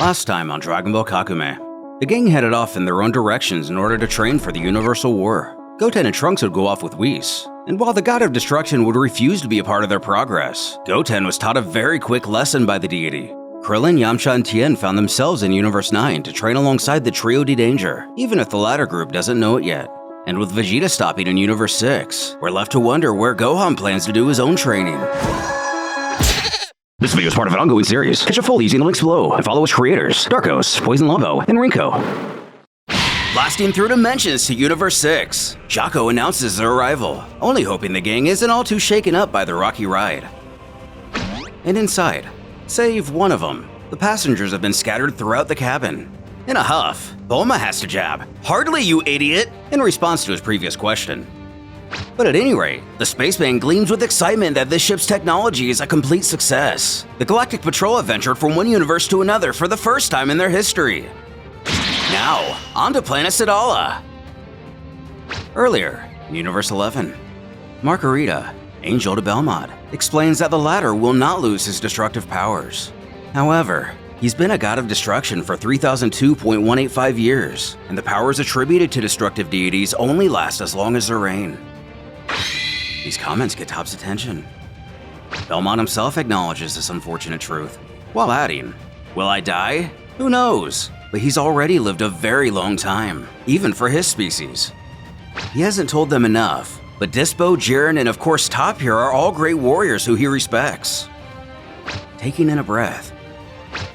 Last time on Dragon Ball Kakumei, the gang headed off in their own directions in order to train for the Universal War. Goten and Trunks would go off with Whis, and while the God of Destruction would refuse to be a part of their progress, Goten was taught a very quick lesson by the deity. Krillin, Yamcha, and Tien found themselves in Universe 9 to train alongside the Trio de Danger, even if the latter group doesn't know it yet. And with Vegeta stopping in Universe 6, we're left to wonder where Gohan plans to do his own training. This video is part of an ongoing series. Catch a full easy in the links below and follow its creators, Darkows, poissonlabo, and reenko. Blasting through dimensions to Universe 6, Jakub announces their arrival, only hoping the gang isn't all too shaken up by the rocky ride. And inside, save one of them, the passengers have been scattered throughout the cabin. In a huff, Bulma has to jab, "Hardly, you idiot!" in response to his previous question. But at any rate, the spaceman gleams with excitement that this ship's technology is a complete success. The Galactic Patrol have ventured from one universe to another for the first time in their history. Now, on to planet Sadala. Earlier, in Universe 11, Margarita, angel to Belmod, explains that the latter will not lose his destructive powers. However, he's been a god of destruction for 3002.185 years, and the powers attributed to destructive deities only last as long as their reign. These comments get Top's attention. Belmod himself acknowledges this unfortunate truth, while adding, "Will I die? Who knows? But he's already lived a very long time, even for his species." He hasn't told them enough, but Dispo, Jiren, and of course Top here are all great warriors who he respects. Taking in a breath,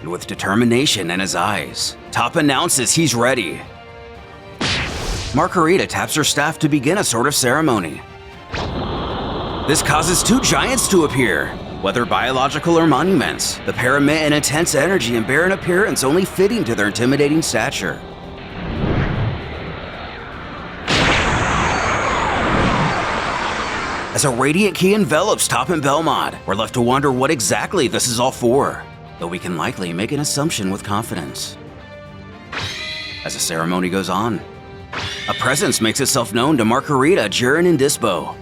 and with determination in his eyes, Top announces he's ready. Margarita taps her staff to begin a sort of ceremony. This causes two giants to appear. Whether biological or monuments, the pair emit an intense energy and bear an appearance only fitting to their intimidating stature. As a radiant key envelops Top and Belmod, we're left to wonder what exactly this is all for, though we can likely make an assumption with confidence. As the ceremony goes on, a presence makes itself known to Margarita, Jiren, and Dispo.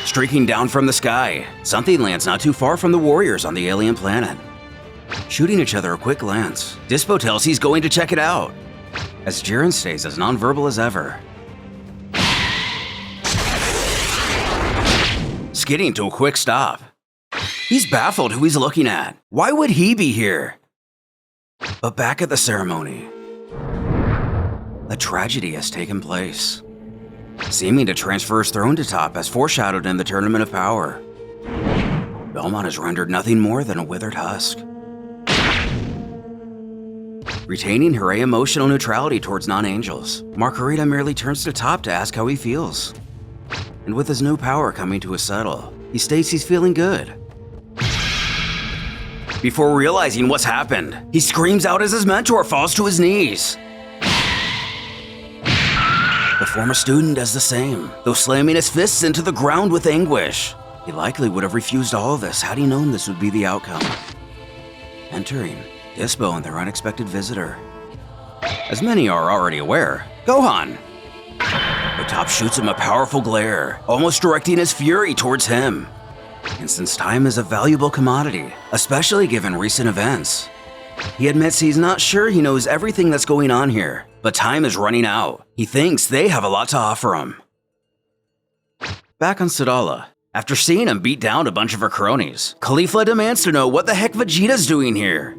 Streaking down from the sky, something lands not too far from the warriors on the alien planet. Shooting each other a quick glance, Dispo tells he's going to check it out, as Jiren stays as nonverbal as ever. Skidding to a quick stop. He's baffled who he's looking at. Why would he be here? But back at the ceremony, a tragedy has taken place, seeming to transfer his throne to Top as foreshadowed in the Tournament of Power. Belmod is rendered nothing more than a withered husk. Retaining her emotional neutrality towards non-angels, Margarita merely turns to Top to ask how he feels. And with his new power coming to a settle, he states he's feeling good. Before realizing what's happened, he screams out as his mentor falls to his knees. The former student does the same, though slamming his fists into the ground with anguish. He likely would have refused all of this had he known this would be the outcome. Entering, Dispo and their unexpected visitor. As many are already aware, Gohan. But Top shoots him a powerful glare, almost directing his fury towards him. And since time is a valuable commodity, especially given recent events, he admits he's not sure he knows everything that's going on here, but time is running out. He thinks they have a lot to offer him. Back on Sadala, after seeing him beat down a bunch of her cronies, Caulifla demands to know what the heck Vegeta's doing here.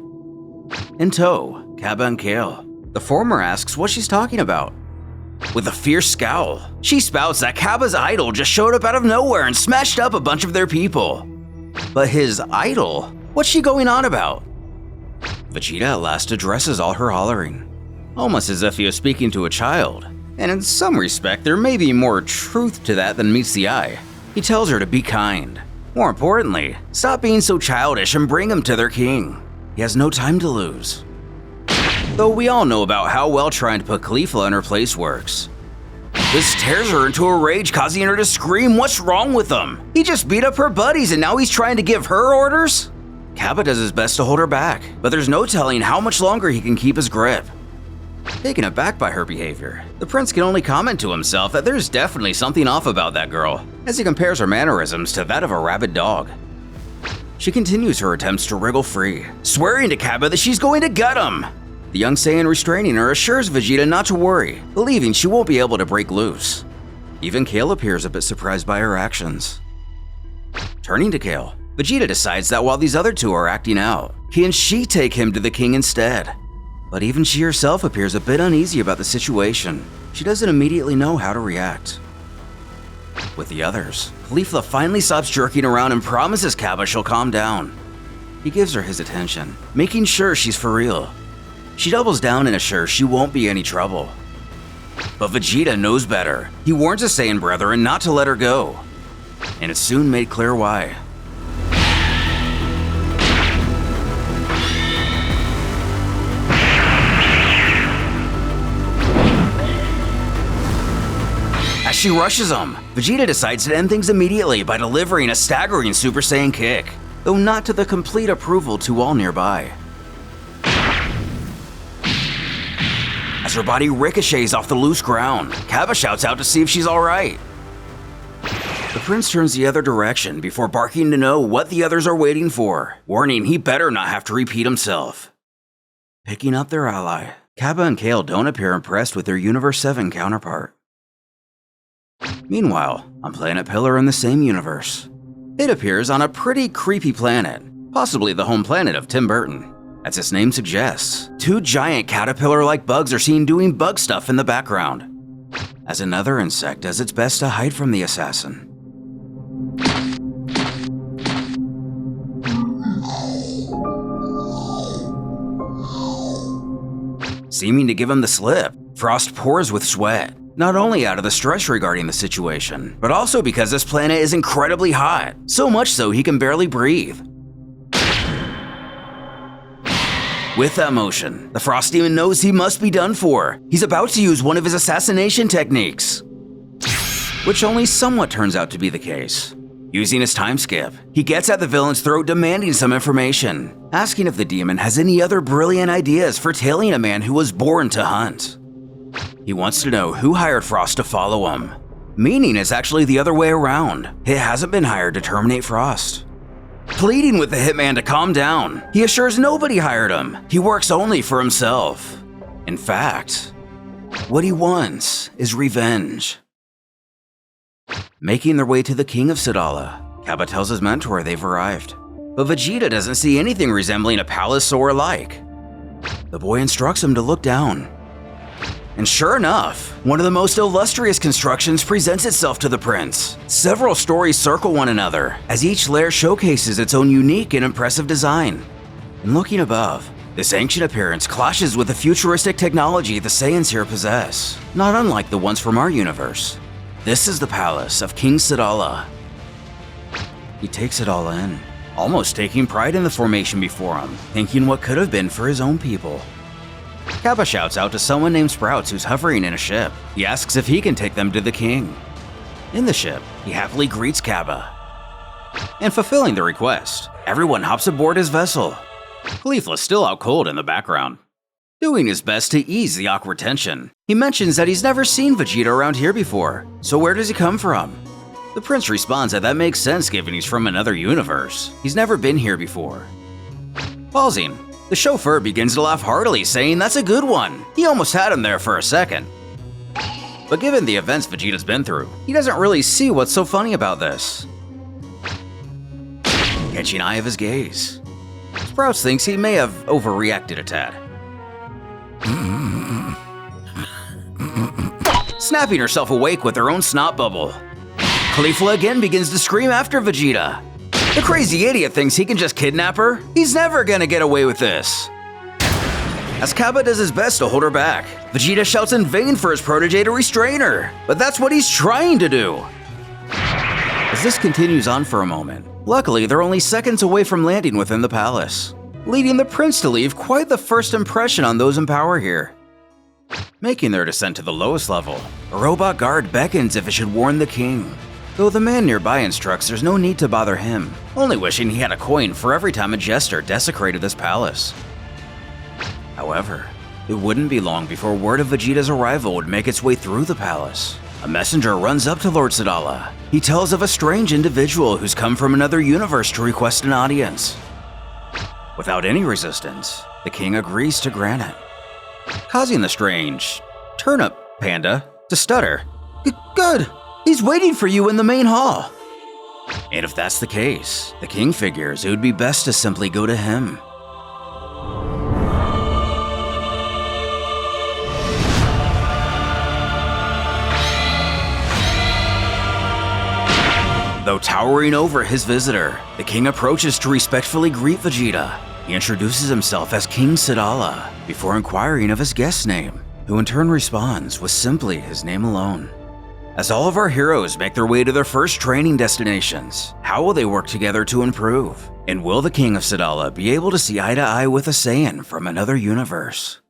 In tow, Kaba and Kale. The former asks what she's talking about. With a fierce scowl, she spouts that Kaba's idol just showed up out of nowhere and smashed up a bunch of their people. But his idol? What's she going on about? Vegeta at last addresses all her hollering, almost as if he was speaking to a child, and in some respect there may be more truth to that than meets the eye. He tells her to be kind. More importantly, stop being so childish and bring him to their king. He has no time to lose. Though we all know about how well trying to put Caulifla in her place works. This tears her into a rage, causing her to scream, "What's wrong with him? He just beat up her buddies and now he's trying to give her orders?" Kaba does his best to hold her back, but there's no telling how much longer he can keep his grip. Taken aback by her behavior, the prince can only comment to himself that there's definitely something off about that girl, as he compares her mannerisms to that of a rabid dog. She continues her attempts to wriggle free, swearing to Kappa that she's going to gut him. The young Saiyan restraining her assures Vegeta not to worry, believing she won't be able to break loose. Even Kale appears a bit surprised by her actions. Turning to Kale, Vegeta decides that while these other two are acting out, can she take him to the king instead? But even she herself appears a bit uneasy about the situation. She doesn't immediately know how to react. With the others, Caulifla finally stops jerking around and promises Kappa she'll calm down. He gives her his attention, making sure she's for real. She doubles down and assures she won't be any trouble. But Vegeta knows better. He warns his Saiyan brethren not to let her go. And it's soon made clear why. As she rushes him, Vegeta decides to end things immediately by delivering a staggering Super Saiyan kick, though not to the complete approval to all nearby. As her body ricochets off the loose ground, Kappa shouts out to see if she's alright. The prince turns the other direction before barking to know what the others are waiting for, warning he better not have to repeat himself. Picking up their ally, Kappa and Kale don't appear impressed with their Universe 7 counterpart. Meanwhile, on Planet Pillar in the same universe, it appears on a pretty creepy planet, possibly the home planet of Tim Burton. As its name suggests, two giant caterpillar-like bugs are seen doing bug stuff in the background, as another insect does its best to hide from the assassin. Seeming to give him the slip, Frost pours with sweat, not only out of the stress regarding the situation, but also because this planet is incredibly hot, so much so he can barely breathe. With that motion, the Frost Demon knows he must be done for. He's about to use one of his assassination techniques, which only somewhat turns out to be the case. Using his time skip, he gets at the villain's throat demanding some information, asking if the demon has any other brilliant ideas for tailing a man who was born to hunt. He wants to know who hired Frost to follow him, meaning it's actually the other way around. He hasn't been hired to terminate Frost. Pleading with the hitman to calm down, he assures nobody hired him. He works only for himself. In fact, what he wants is revenge. Making their way to the King of Sadala, Kappa tells his mentor they've arrived. But Vegeta doesn't see anything resembling a palace or alike. The boy instructs him to look down. And sure enough, one of the most illustrious constructions presents itself to the prince. Several stories circle one another, as each layer showcases its own unique and impressive design. And looking above, this ancient appearance clashes with the futuristic technology the Saiyans here possess, not unlike the ones from our universe. This is the palace of King Sadala. He takes it all in, almost taking pride in the formation before him, thinking what could have been for his own people. Kappa shouts out to someone named Sprouts who's hovering in a ship. He asks if he can take them to the king. In the ship, he happily greets Kappa. And fulfilling the request, everyone hops aboard his vessel. Caulifla's still out cold in the background, doing his best to ease the awkward tension. He mentions that he's never seen Vegeta around here before, so where does he come from? The prince responds that that makes sense given he's from another universe. He's never been here before. Pausing, the chauffeur begins to laugh heartily, saying that's a good one. He almost had him there for a second. But given the events Vegeta's been through, he doesn't really see what's so funny about this. Catching eye of his gaze, Sprouts thinks he may have overreacted a tad. Snapping herself awake with her own snot bubble, Caulifla again begins to scream after Vegeta. The crazy idiot thinks he can just kidnap her. He's never gonna get away with this. As Kappa does his best to hold her back, Vegeta shouts in vain for his protege to restrain her, but that's what he's trying to do. As this continues on for a moment, luckily they're only seconds away from landing within the palace, leading the prince to leave quite the first impression on those in power here. Making their descent to the lowest level, a robot guard beckons if it should warn the king, though the man nearby instructs there's no need to bother him, only wishing he had a coin for every time a jester desecrated this palace. However, it wouldn't be long before word of Vegeta's arrival would make its way through the palace. A messenger runs up to Lord Sadala. He tells of a strange individual who's come from another universe to request an audience. Without any resistance, the king agrees to grant it, causing the strange turnip panda to stutter. Good, he's waiting for you in the main hall. And if that's the case, the king figures it would be best to simply go to him. Though towering over his visitor, the king approaches to respectfully greet Vegeta. He introduces himself as King Sadala before inquiring of his guest's name, who in turn responds with simply his name alone. As all of our heroes make their way to their first training destinations, how will they work together to improve? And will the King of Sadala be able to see eye to eye with a Saiyan from another universe?